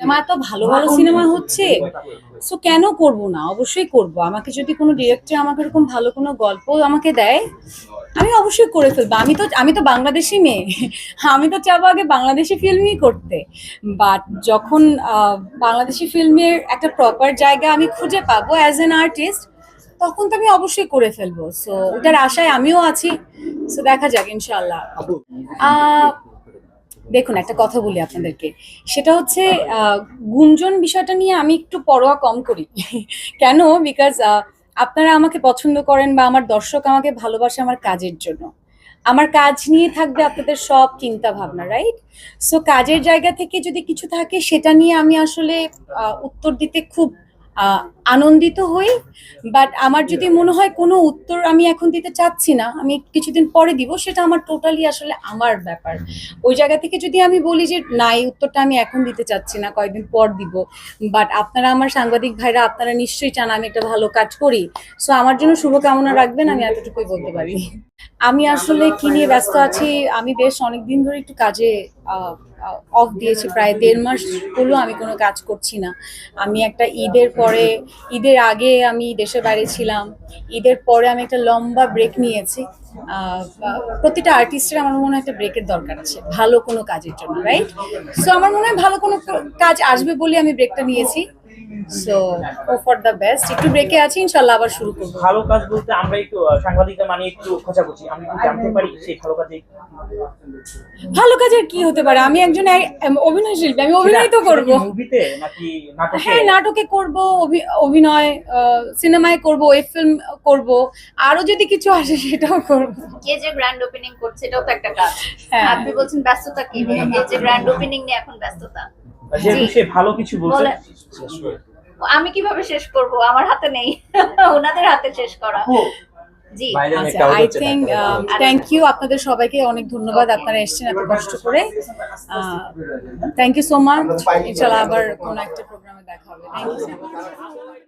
মা এত ভালো ভালো সিনেমা হচ্ছে, সো কেন করব না, অবশ্যই করব। আমাকে যদি কোনো ডিরেক্টর আমাকে এরকম ভালো কোনো গল্প আমাকে দেয়, আমি অবশ্যই করে ফেলবো। আমি তো বাংলাদেশি মেয়ে, আমি তো চাবো আগে বাংলাদেশি ফিল্মই করতে। বাট যখন বাংলাদেশি ফিল্মের একটা প্রপার জায়গা আমি খুঁজে পাবো অ্যাজ অ্যান আর্টিস্ট, তখন তো আমি অবশ্যই করে ফেলবো। সো ওটার আশায় আমিও আছি। সো দেখা যাক ইনশাআল্লাহ। আহ দেখুন, একটা কথা বলি আপনাদেরকে, সেটা হচ্ছে গুঞ্জন বিষয়টা নিয়ে আমি একটু পরোয়া কম করি। কেন? বিকজ আপনারা আমাকে পছন্দ করেন বা আমার দর্শক আমাকে ভালোবাসে আমার কাজের জন্য। আমার কাজ নিয়ে থাকবে আপনাদের সব চিন্তা ভাবনা, রাইট? সো কাজের জায়গা থেকে যদি কিছু থাকে সেটা নিয়ে আমি আসলে উত্তর দিতে খুব আহ, আনন্দিত হই। বাট আমার যদি মনে হয় কোনো উত্তর আমি এখন দিতে চাচ্ছি না, আমি কিছুদিন পরে দিব, সেটা আমার টোটালি আসলে আমার ব্যাপার। ওই জায়গা থেকে যদি আমি বলি যে না, এই উত্তরটা আমি এখন দিতে চাচ্ছি না, কয়েকদিন পর দিব, বাট আপনারা আমার সাংবাদিক ভাইরা আপনারা নিশ্চয়ই চান আমি একটা ভালো কাজ করি। সো আমার জন্য শুভকামনা রাখবেন, আমি এতটুকুই বলতে পারি। আমি আসলে কি নিয়ে ব্যস্ত আছি, আমি বেশ অনেকদিন ধরে একটু কাজে অফ দিয়েছি, প্রায় 1.5 মাস হলো আমি কোনো কাজ করছি না। আমি একটা ঈদের আগে আমি দেশের বাইরে ছিলাম, ঈদের পরে আমি একটা লম্বা ব্রেক নিয়েছি। প্রতিটা আর্টিস্টের আমার মনে হয় একটা ব্রেকের দরকার আছে ভালো কোনো কাজের জন্য, রাইট? সো আমার মনে হয় ভালো কোনো কাজ আসবে বলে আমি ব্রেকটা নিয়েছি। সো ও ফর দ্য বেস্ট, একটু ব্রেকে আছি, ইনশাল্লাহ আবার শুরু করবো। ভালো কাজ বলতে আমরা একটু সাংবাদিকদের মানে একটু খোঁজাখুঁজি, আমি কি জানতে পারি সেই ভালো কাজে? ভালো কাজের কি হতে পারে? আমি একজন অভিনয় শিল্পী, আমি অভিনয় তো করবো। মুভিতে নাকি নাটকে? হ্যাঁ, নাটকে করব, অভিনয়, সিনেমায় করব, ওয়েব ফিল্ম করব, আরো যদি কিছু আসে সেটাও করব। কে যে গ্র্যান্ড ওপেনিং করছে এটাও তো একটা কাজ। হ্যাঁ। আপনি বলছেন ব্যস্ততা কি নিয়ে, এই যে গ্র্যান্ড ওপেনিং নিয়ে এখন ব্যস্ততা। যেহেতু সে ভালো কিছু বলছে, বলে- আমি কিভাবে শেষ করব, আমার হাতে নেই, ওনাদের হাতে শেষ করা। জি, আই থিঙ্ক থ্যাংক ইউ আপনাদের সবাইকে, অনেক ধন্যবাদ, আপনারা এসেছেন এত কষ্ট করে। Thank you so much. ইনশাআল্লাহ আবার কোনো একটা প্রোগ্রামে দেখা হবে। Thank you so much.